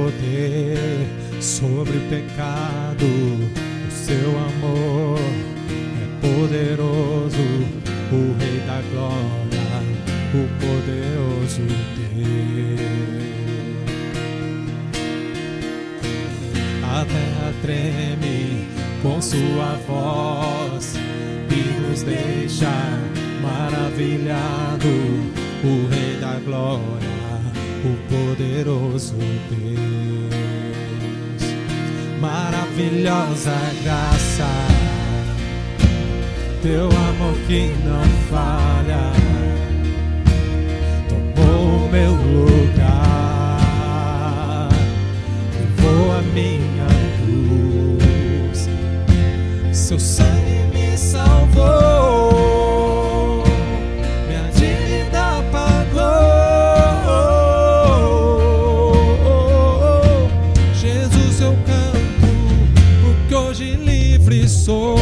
poder sobre o pecado. O seu amor é poderoso, o Rei da glória, o poderoso Deus. A terra treme com sua voz e nos deixa maravilhado, o Rei da glória, o poderoso Deus. Maravilhosa graça, teu amor que não falha, tomou o meu lugar, levou a minha cruz, seu sangue me salvou, minha dívida pagou. Jesus, eu canto, porque hoje livre sou.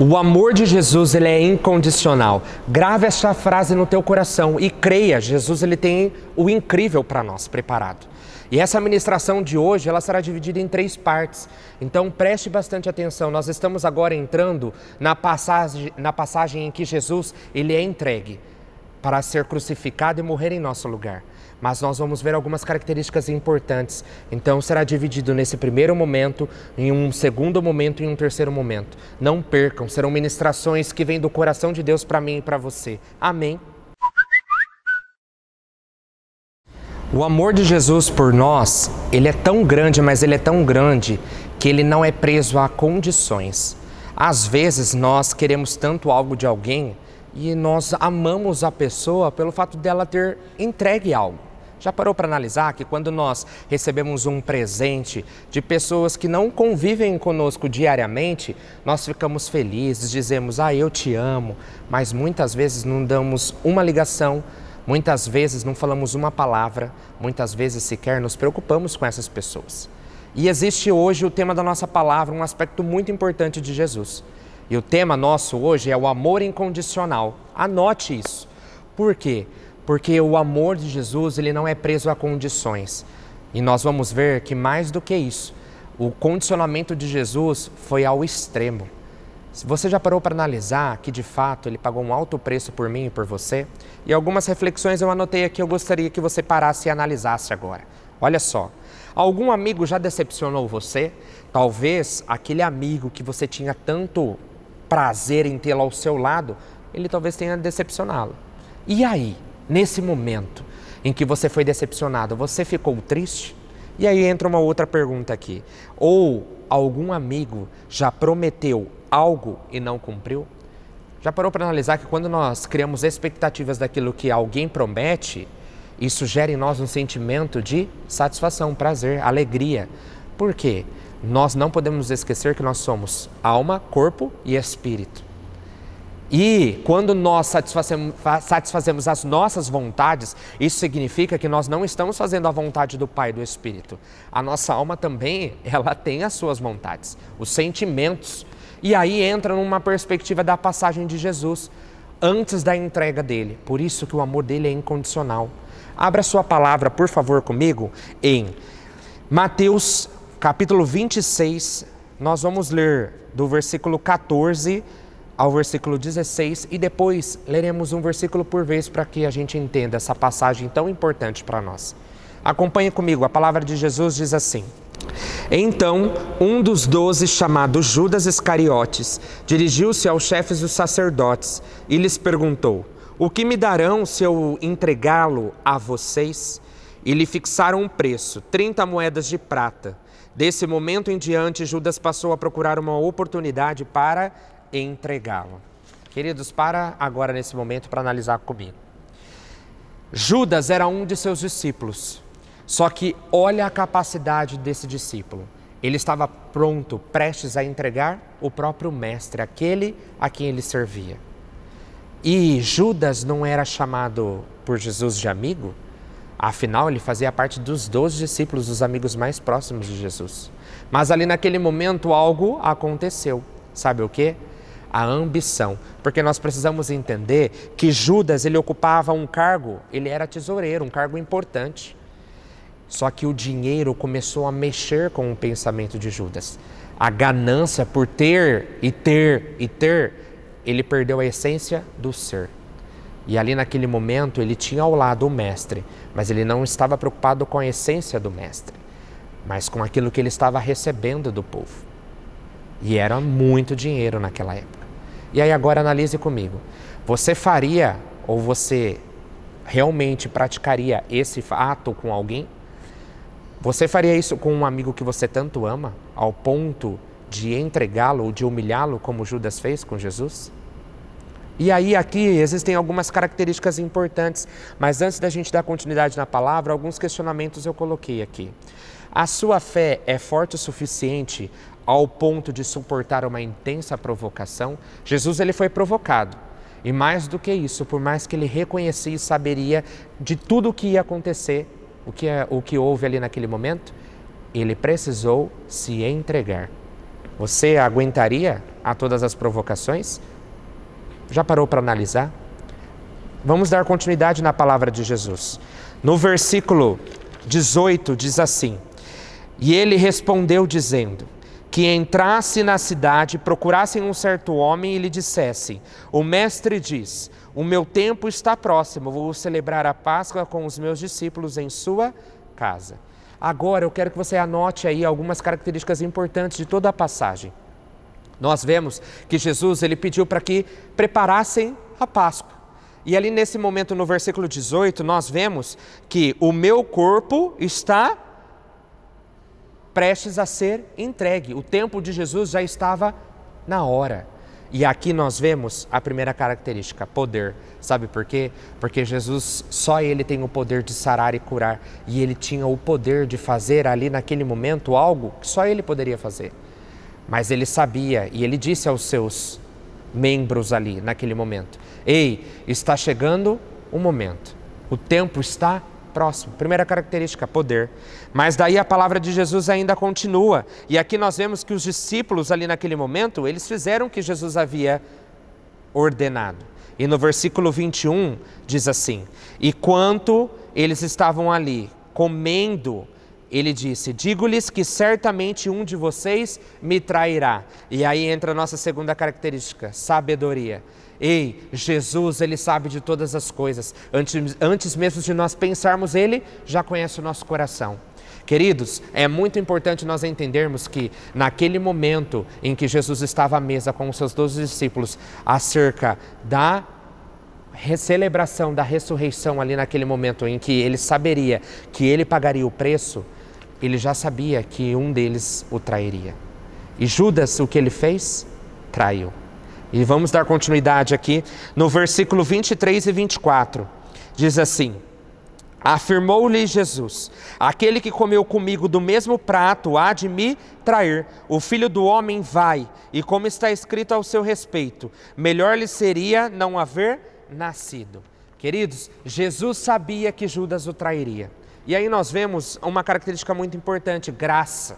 O amor de Jesus, ele é incondicional. Grave esta frase no teu coração e creia, Jesus ele tem o incrível para nós preparado. E essa ministração de hoje, ela será dividida em 3 partes. Então preste bastante atenção. Nós estamos agora entrando na passagem em que Jesus ele é entregue para ser crucificado e morrer em nosso lugar. Mas nós vamos ver algumas características importantes. Então será dividido nesse primeiro momento, em um segundo momento e em um terceiro momento. Não percam, serão ministrações que vêm do coração de Deus para mim e para você. Amém? O amor de Jesus por nós, ele é tão grande, mas ele é tão grande que ele não é preso a condições. Às vezes nós queremos tanto algo de alguém e nós amamos a pessoa pelo fato dela ter entregue algo. Já parou para analisar que quando nós recebemos um presente de pessoas que não convivem conosco diariamente, nós ficamos felizes, dizemos, eu te amo, mas muitas vezes não damos uma ligação, muitas vezes não falamos uma palavra, muitas vezes sequer nos preocupamos com essas pessoas. E existe hoje o tema da nossa palavra, um aspecto muito importante de Jesus. E o tema nosso hoje é o amor incondicional. Anote isso. Por quê? Porque o amor de Jesus, ele não é preso a condições. E nós vamos ver que mais do que isso, o condicionamento de Jesus foi ao extremo. Se você já parou para analisar que de fato ele pagou um alto preço por mim e por você, e algumas reflexões eu anotei aqui, eu gostaria que você parasse e analisasse agora. Olha só, algum amigo já decepcionou você? Talvez aquele amigo que você tinha tanto prazer em tê-lo ao seu lado, ele talvez tenha decepcioná-lo. E aí, nesse momento em que você foi decepcionado, você ficou triste? E aí entra uma outra pergunta aqui. Ou algum amigo já prometeu algo e não cumpriu? Já parou para analisar que quando nós criamos expectativas daquilo que alguém promete, isso gera em nós um sentimento de satisfação, prazer, alegria. Por quê? Nós não podemos esquecer que nós somos alma, corpo e espírito. E quando nós satisfazemos as nossas vontades, isso significa que nós não estamos fazendo a vontade do Pai e do Espírito. A nossa alma também, ela tem as suas vontades, os sentimentos. E aí entra numa perspectiva da passagem de Jesus, antes da entrega dele. Por isso que o amor dele é incondicional. Abra sua palavra, por favor, comigo, em Mateus capítulo 26. Nós vamos ler do versículo 14 ao versículo 16 e depois leremos um versículo por vez para que a gente entenda essa passagem tão importante para nós. Acompanhe comigo, a palavra de Jesus diz assim: Então, um dos 12, chamado Judas Iscariotes, dirigiu-se aos chefes dos sacerdotes e lhes perguntou: O que me darão se eu entregá-lo a vocês? E lhe fixaram um preço, 30 moedas de prata. Desse momento em diante, Judas passou a procurar uma oportunidade para entregá-lo. Queridos, para agora nesse momento para analisar comigo. Judas era um de seus discípulos, só que olha a capacidade desse discípulo. Ele estava pronto, prestes a entregar o próprio mestre, aquele a quem ele servia. E Judas não era chamado por Jesus de amigo? Afinal, ele fazia parte dos 12 discípulos, dos amigos mais próximos de Jesus. Mas ali naquele momento algo aconteceu. Sabe o quê? A ambição. Porque nós precisamos entender que Judas, ele ocupava um cargo, ele era tesoureiro, um cargo importante. Só que o dinheiro começou a mexer com o pensamento de Judas. A ganância por ter e ter e ter, ele perdeu a essência do ser. E ali naquele momento ele tinha ao lado o mestre, mas ele não estava preocupado com a essência do mestre, mas com aquilo que ele estava recebendo do povo. E era muito dinheiro naquela época. E aí agora analise comigo. Você faria ou você realmente praticaria esse ato com alguém? Você faria isso com um amigo que você tanto ama, ao ponto de entregá-lo ou de humilhá-lo como Judas fez com Jesus? E aí aqui existem algumas características importantes, mas antes da gente dar continuidade na palavra, alguns questionamentos eu coloquei aqui. A sua fé é forte o suficiente ao ponto de suportar uma intensa provocação? Jesus, ele foi provocado. E mais do que isso, por mais que ele reconhecia e saberia de tudo o que ia acontecer, o que houve ali naquele momento, ele precisou se entregar. Você aguentaria a todas as provocações? Já parou para analisar? Vamos dar continuidade na palavra de Jesus. No versículo 18 diz assim: E ele respondeu dizendo, que entrasse na cidade, procurassem um certo homem e lhe dissessem: O mestre diz, o meu tempo está próximo, vou celebrar a Páscoa com os meus discípulos em sua casa. Agora eu quero que você anote aí algumas características importantes de toda a passagem. Nós vemos que Jesus, ele pediu para que preparassem a Páscoa. E ali nesse momento, no versículo 18, nós vemos que o meu corpo está prestes a ser entregue. O tempo de Jesus já estava na hora. E aqui nós vemos a primeira característica, poder. Sabe por quê? Porque Jesus, só Ele tem o poder de sarar e curar. E Ele tinha o poder de fazer ali naquele momento algo que só Ele poderia fazer. Mas Ele sabia e Ele disse aos seus membros ali naquele momento: ei, está chegando o momento. O tempo está próximo. Primeira característica, poder. Mas daí a palavra de Jesus ainda continua. E aqui nós vemos que os discípulos ali naquele momento, eles fizeram o que Jesus havia ordenado. E no versículo 21 diz assim: e quanto eles estavam ali comendo, ele disse: digo-lhes que certamente um de vocês me trairá. E aí entra a nossa segunda característica, sabedoria. Ei, Jesus, Ele sabe de todas as coisas. Antes mesmo de nós pensarmos, Ele já conhece o nosso coração. Queridos, é muito importante nós entendermos que naquele momento em que Jesus estava à mesa com os seus 12 discípulos, acerca da celebração da ressurreição ali naquele momento em que ele saberia que ele pagaria o preço, ele já sabia que um deles o trairia. E Judas, o que ele fez? Traiu. E vamos dar continuidade aqui no versículo 23 e 24. Diz assim: afirmou-lhe Jesus: aquele que comeu comigo do mesmo prato há de me trair. O Filho do Homem vai, e como está escrito ao seu respeito, melhor lhe seria não haver nascido. Queridos, Jesus sabia que Judas o trairia. E aí nós vemos uma característica muito importante, graça.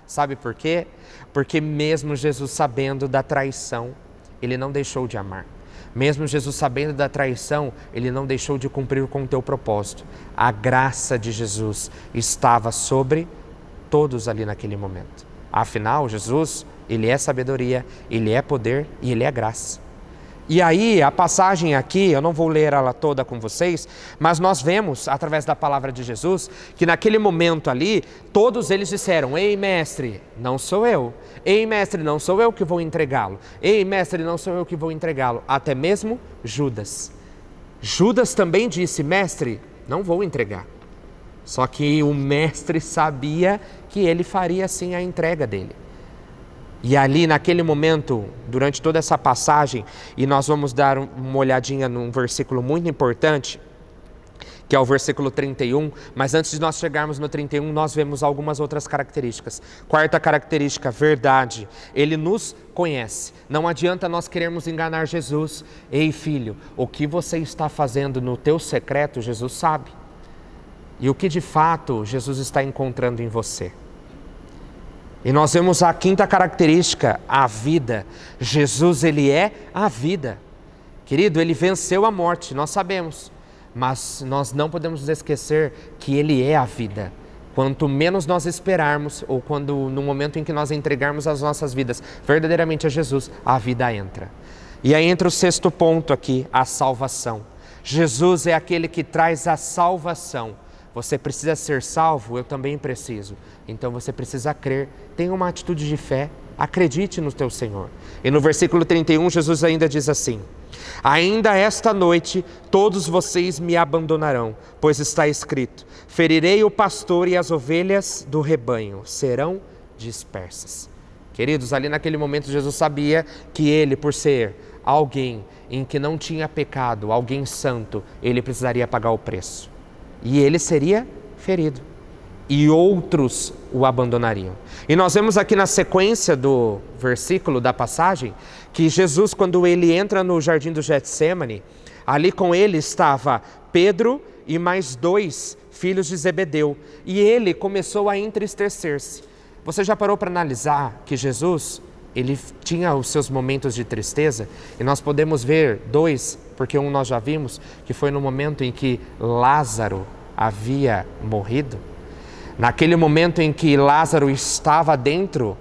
Sabe por quê? Porque mesmo Jesus sabendo da traição, Ele não deixou de amar. Mesmo Jesus sabendo da traição, Ele não deixou de cumprir com o teu propósito. A graça de Jesus estava sobre todos ali naquele momento. Afinal, Jesus, Ele é sabedoria, Ele é poder e Ele é graça. E aí, a passagem aqui, eu não vou ler ela toda com vocês, mas nós vemos, através da palavra de Jesus, que naquele momento ali, todos eles disseram: ei, mestre, não sou eu. Ei, mestre, não sou eu que vou entregá-lo. Ei, mestre, não sou eu que vou entregá-lo. Até mesmo Judas. Judas também disse: mestre, não vou entregar. Só que o mestre sabia que ele faria sim a entrega dele. E ali naquele momento, durante toda essa passagem, e nós vamos dar uma olhadinha num versículo muito importante, que é o versículo 31, mas antes de nós chegarmos no 31, nós vemos algumas outras características. Quarta característica, verdade. Ele nos conhece. Não adianta nós querermos enganar Jesus. Ei, filho, o que você está fazendo no teu secreto, Jesus sabe. E o que de fato Jesus está encontrando em você. E nós vemos a quinta característica, a vida. Jesus, Ele é a vida. Querido, Ele venceu a morte, nós sabemos. Mas nós não podemos esquecer que Ele é a vida. Quanto menos nós esperarmos, ou quando no momento em que nós entregarmos as nossas vidas verdadeiramente a Jesus, a vida entra. E aí entra o sexto ponto aqui, a salvação. Jesus é aquele que traz a salvação. Você precisa ser salvo, eu também preciso. Então você precisa crer, tenha uma atitude de fé, acredite no teu Senhor. E no versículo 31, Jesus ainda diz assim: ainda esta noite todos vocês me abandonarão, pois está escrito: ferirei o pastor e as ovelhas do rebanho serão dispersas. Queridos, ali naquele momento Jesus sabia que ele, por ser alguém em que não tinha pecado, alguém santo, ele precisaria pagar o preço. E ele seria ferido. E outros o abandonariam. E nós vemos aqui na sequência do versículo da passagem, que Jesus, quando ele entra no jardim do Getsêmani, ali com ele estava Pedro e mais 2 filhos de Zebedeu. E ele começou a entristecer-se. Você já parou para analisar que Jesus, ele tinha os seus momentos de tristeza? E nós podemos ver 2, porque um nós já vimos, que foi no momento em que Lázaro havia morrido. Naquele momento em que Lázaro estava dentro,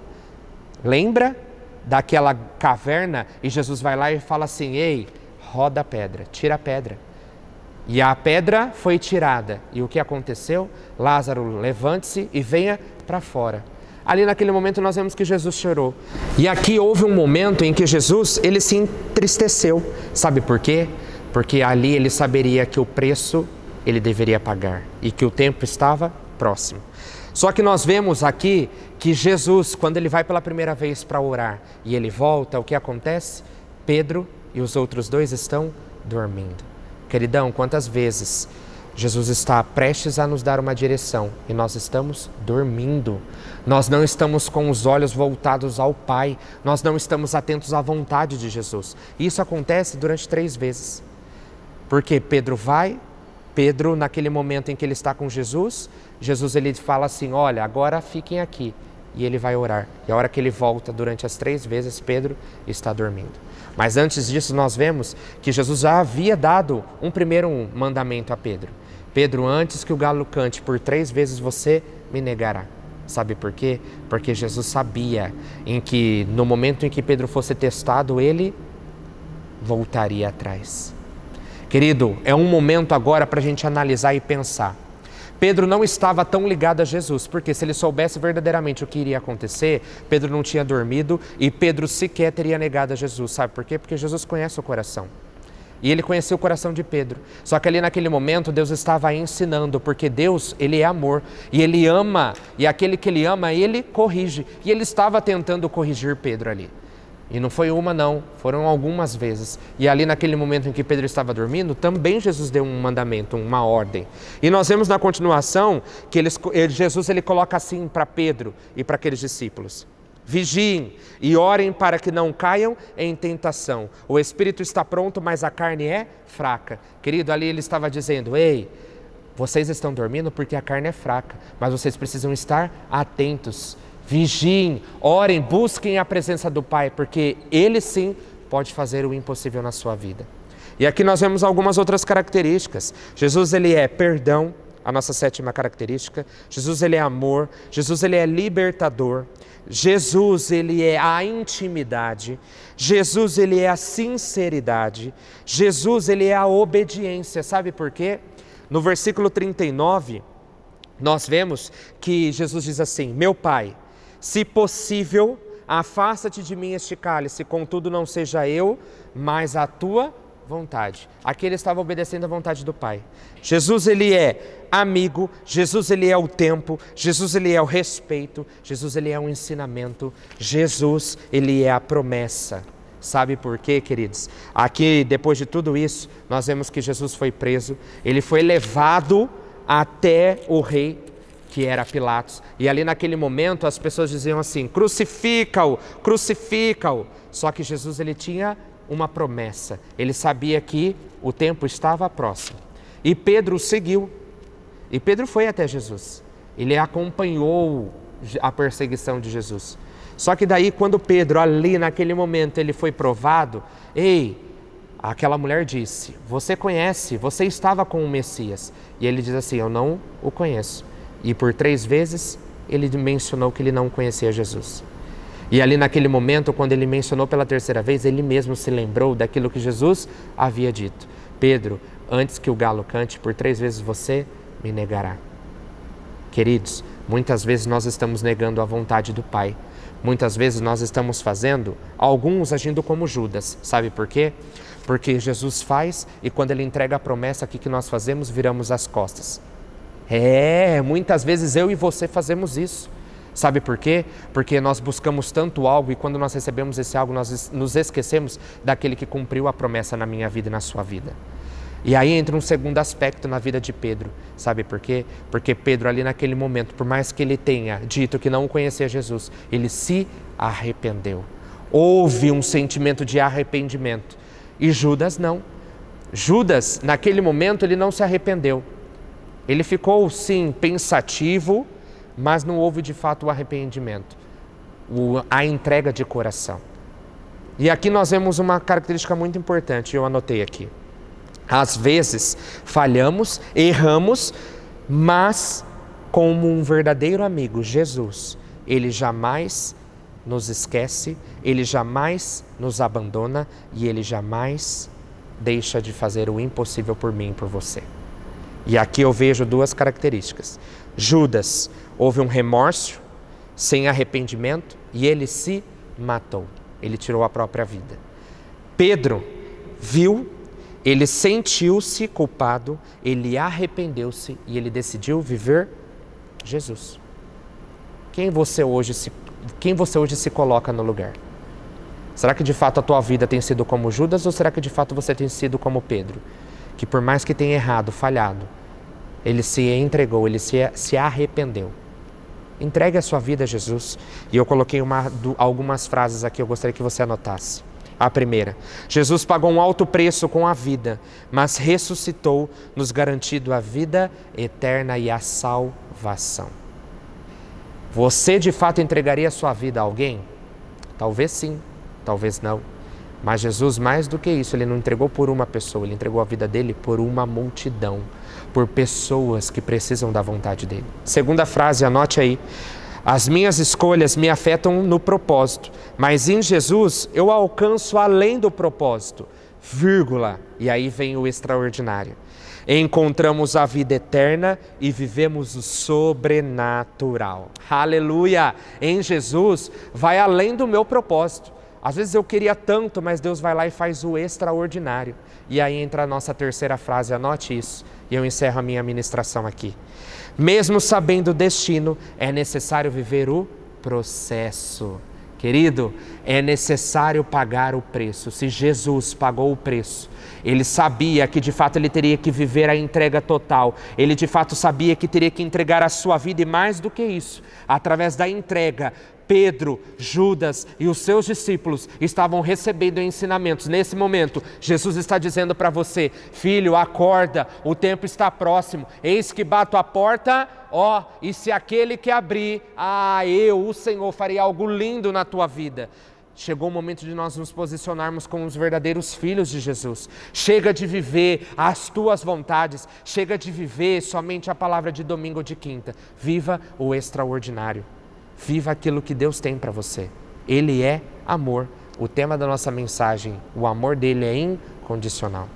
lembra daquela caverna? E Jesus vai lá e fala assim: ei, roda a pedra, tira a pedra. E a pedra foi tirada. E o que aconteceu? Lázaro, levante-se e venha para fora. Ali naquele momento nós vemos que Jesus chorou. E aqui houve um momento em que Jesus, ele se entristeceu. Sabe por quê? Porque ali ele saberia que o preço ele deveria pagar e que o tempo estava próximo. Só que nós vemos aqui que Jesus, quando ele vai pela primeira vez para orar e ele volta, o que acontece? Pedro e os outros dois estão dormindo. Queridão, quantas vezes Jesus está prestes a nos dar uma direção e nós estamos dormindo. Nós não estamos com os olhos voltados ao Pai. Nós não estamos atentos à vontade de Jesus. E isso acontece durante 3 vezes. Porque Pedro, naquele momento em que ele está com Jesus, ele fala assim, olha, agora fiquem aqui. E ele vai orar. E a hora que ele volta, durante as 3 vezes, Pedro está dormindo. Mas antes disso, nós vemos que Jesus já havia dado um primeiro mandamento a Pedro. Pedro, antes que o galo cante, por 3 vezes você me negará. Sabe por quê? Porque Jesus sabia que no momento em que Pedro fosse testado, ele voltaria atrás. Querido, é um momento agora para a gente analisar e pensar. Pedro não estava tão ligado a Jesus, porque se ele soubesse verdadeiramente o que iria acontecer, Pedro não tinha dormido e Pedro sequer teria negado a Jesus. Sabe por quê? Porque Jesus conhece o coração. E ele conheceu o coração de Pedro. Só que ali naquele momento Deus estava ensinando, porque Deus, ele é amor e ele ama, e aquele que ele ama, ele corrige. E ele estava tentando corrigir Pedro ali. E não foi uma não, foram algumas vezes. E ali naquele momento em que Pedro estava dormindo, também Jesus deu um mandamento, uma ordem. E nós vemos na continuação que Jesus coloca assim para Pedro e para aqueles discípulos. Vigiem e orem para que não caiam em tentação. O espírito está pronto, mas a carne é fraca. Querido, ali ele estava dizendo, ei, vocês estão dormindo porque a carne é fraca, mas vocês precisam estar atentos. Vigiem, orem, busquem a presença do Pai, porque Ele sim pode fazer o impossível na sua vida. E aqui nós vemos algumas outras características. Jesus, ele é perdão, a nossa 7ª característica. Jesus, ele é amor. Jesus, ele é libertador. Jesus, ele é a intimidade. Jesus, ele é a sinceridade. Jesus, ele é a obediência. Sabe por quê? No versículo 39, nós vemos que Jesus diz assim, meu Pai, se possível, afasta-te de mim este cálice, contudo não seja eu, mas a tua vontade. Aqui ele estava obedecendo a vontade do Pai. Jesus, ele é amigo, Jesus, ele é o tempo, Jesus, ele é o respeito, Jesus, ele é o ensinamento, Jesus, ele é a promessa. Sabe por quê, queridos? Aqui, depois de tudo isso, nós vemos que Jesus foi preso, ele foi levado até o rei, que era Pilatos, e ali naquele momento as pessoas diziam assim, crucifica-o, crucifica-o. Só que Jesus, ele tinha uma promessa, ele sabia que o tempo estava próximo. E Pedro o seguiu, e Pedro foi até Jesus, ele acompanhou a perseguição de Jesus. Só que daí quando Pedro ali naquele momento ele foi provado, aquela mulher disse, você conhece, você estava com o Messias. E ele diz assim, eu não o conheço. E por 3 vezes ele mencionou que ele não conhecia Jesus. E ali naquele momento, quando ele mencionou pela 3ª vez, ele mesmo se lembrou daquilo que Jesus havia dito. Pedro, antes que o galo cante, por 3 vezes você me negará. Queridos, muitas vezes nós estamos negando a vontade do Pai. Muitas vezes nós estamos fazendo, alguns agindo como Judas. Sabe por quê? Porque Jesus faz e quando ele entrega a promessa, o que nós fazemos? Viramos as costas. Muitas vezes eu e você fazemos isso. Sabe por quê? Porque nós buscamos tanto algo e quando nós recebemos esse algo, nós nos esquecemos daquele que cumpriu a promessa na minha vida e na sua vida. E aí entra um segundo aspecto na vida de Pedro. Sabe por quê? Porque Pedro ali naquele momento, por mais que ele tenha dito que não conhecia Jesus, ele se arrependeu. Houve um sentimento de arrependimento. E Judas não. Judas, naquele momento, ele não se arrependeu. Ele ficou, sim, pensativo, mas não houve de fato o arrependimento, a entrega de coração. E aqui nós vemos uma característica muito importante, eu anotei aqui. Às vezes falhamos, erramos, mas como um verdadeiro amigo, Jesus, ele jamais nos esquece, ele jamais nos abandona e ele jamais deixa de fazer o impossível por mim e por você. E aqui eu vejo 2 características. Judas, houve um remorso, sem arrependimento, e ele se matou. Ele tirou a própria vida. Pedro viu, ele sentiu-se culpado, ele arrependeu-se e ele decidiu viver Jesus. Quem você hoje se coloca no lugar? Será que de fato a tua vida tem sido como Judas ou será que de fato você tem sido como Pedro? Que por mais que tenha errado, falhado, ele se entregou, ele se arrependeu. Entregue a sua vida a Jesus. E eu coloquei algumas frases aqui, eu gostaria que você anotasse. A primeira: Jesus pagou um alto preço com a vida, mas ressuscitou, nos garantindo a vida eterna e a salvação. Você de fato entregaria a sua vida a alguém? Talvez sim, talvez não. Mas Jesus, mais do que isso, ele não entregou por uma pessoa, ele entregou a vida dele por uma multidão, por pessoas que precisam da vontade dele. Segunda frase, anote aí: as minhas escolhas me afetam no propósito, mas em Jesus eu alcanço além do propósito, vírgula, e aí vem o extraordinário. Encontramos a vida eterna e vivemos o sobrenatural. Aleluia! Em Jesus vai além do meu propósito. Às vezes eu queria tanto, mas Deus vai lá e faz o extraordinário. E aí entra a nossa terceira frase, anote isso, e eu encerro a minha ministração aqui. Mesmo sabendo o destino, é necessário viver o processo. Querido, é necessário pagar o preço. Se Jesus pagou o preço, ele sabia que de fato ele teria que viver a entrega total. Ele de fato sabia que teria que entregar a sua vida e mais do que isso, através da entrega, Pedro, Judas e os seus discípulos estavam recebendo ensinamentos. Nesse momento, Jesus está dizendo para você: filho, acorda, o tempo está próximo, eis que bato a porta, e se aquele que abrir, eu, o Senhor, farei algo lindo na tua vida. Chegou o momento de nós nos posicionarmos como os verdadeiros filhos de Jesus. Chega de viver as tuas vontades, chega de viver somente a palavra de domingo ou de quinta. Viva o extraordinário. Viva aquilo que Deus tem para você. Ele é amor. O tema da nossa mensagem, o amor dele é incondicional.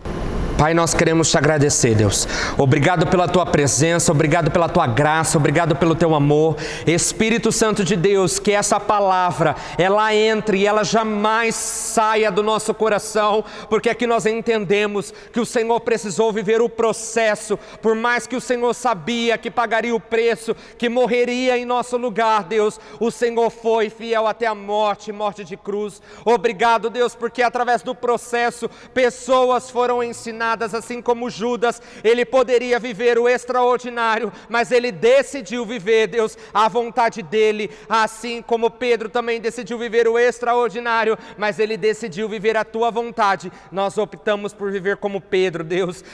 Pai, nós queremos te agradecer, Deus. Obrigado pela tua presença, obrigado pela tua graça, obrigado pelo teu amor. Espírito Santo de Deus, que essa palavra, ela entre e ela jamais saia do nosso coração, porque aqui nós entendemos que o Senhor precisou viver o processo, por mais que o Senhor sabia que pagaria o preço, que morreria em nosso lugar, Deus, o Senhor foi fiel até a morte, morte de cruz. Obrigado, Deus, porque através do processo, pessoas foram ensinadas, assim como Judas, ele poderia viver o extraordinário, mas ele decidiu viver, Deus, a vontade dele, assim como Pedro também decidiu viver o extraordinário, mas ele decidiu viver a tua vontade. Nós optamos por viver como Pedro, Deus.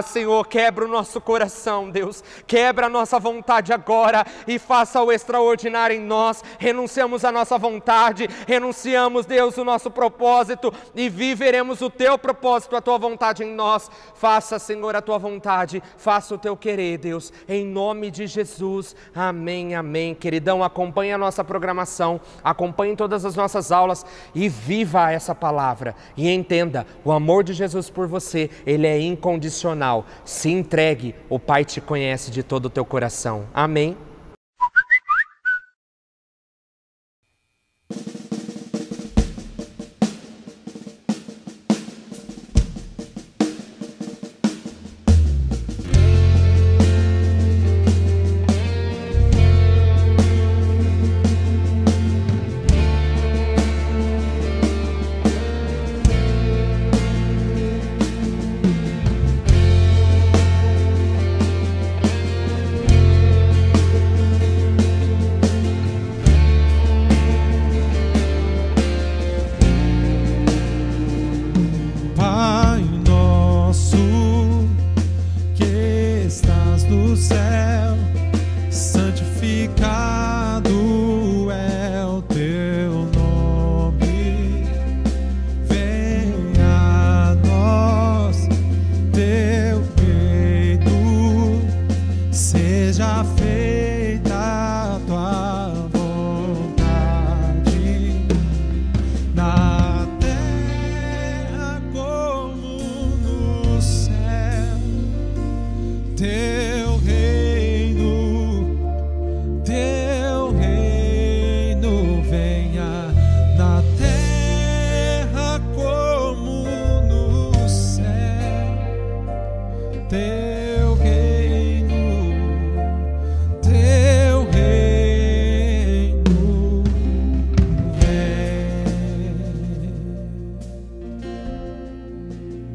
Senhor, quebra o nosso coração, Deus, quebra a nossa vontade agora e faça o extraordinário em nós. Renunciamos à nossa vontade, renunciamos, Deus, o nosso propósito e viveremos o teu propósito, a tua vontade em nós. Faça, Senhor, a tua vontade, faça o teu querer, Deus, em nome de Jesus, amém, amém. Queridão, acompanhe a nossa programação, acompanhe todas as nossas aulas e viva essa palavra e entenda, o amor de Jesus por você, ele é incondicional. Se entregue, o Pai te conhece de todo o teu coração, amém.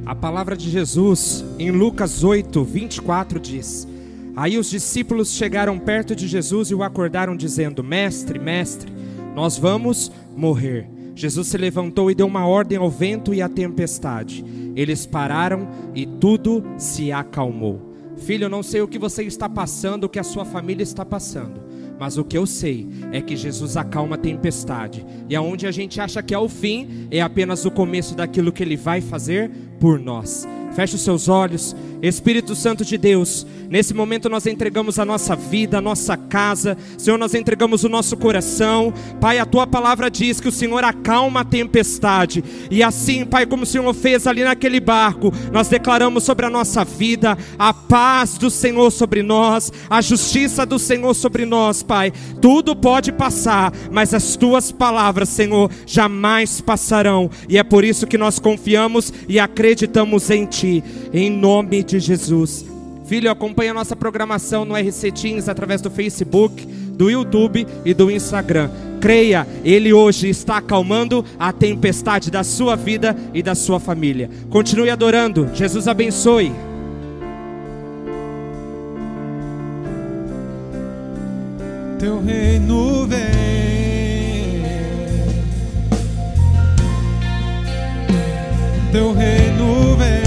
A palavra de Jesus em Lucas 8, 24 diz: Aí os discípulos chegaram perto de Jesus e o acordaram dizendo: Mestre, mestre, nós vamos morrer. Jesus se levantou e deu uma ordem ao vento e à tempestade. Eles pararam e tudo se acalmou. Filho, eu não sei o que você está passando, o que a sua família está passando, mas o que eu sei é que Jesus acalma a tempestade. E aonde a gente acha que é o fim, é apenas o começo daquilo que Ele vai fazer por nós. Feche os seus olhos. Espírito Santo de Deus, nesse momento nós entregamos a nossa vida, a nossa casa. Senhor, nós entregamos o nosso coração. Pai, a Tua palavra diz que o Senhor acalma a tempestade. E assim, Pai, como o Senhor fez ali naquele barco, nós declaramos sobre a nossa vida a paz do Senhor sobre nós, a justiça do Senhor sobre nós, Pai. Tudo pode passar, mas as Tuas palavras, Senhor, jamais passarão. E é por isso que nós confiamos e acreditamos em Ti, em nome de Jesus. Filho, acompanha a nossa programação no RC Teens através do Facebook, do YouTube e do Instagram. Creia, Ele hoje está acalmando a tempestade da sua vida e da sua família. Continue adorando. Jesus abençoe. Teu reino vem, Teu reino vem.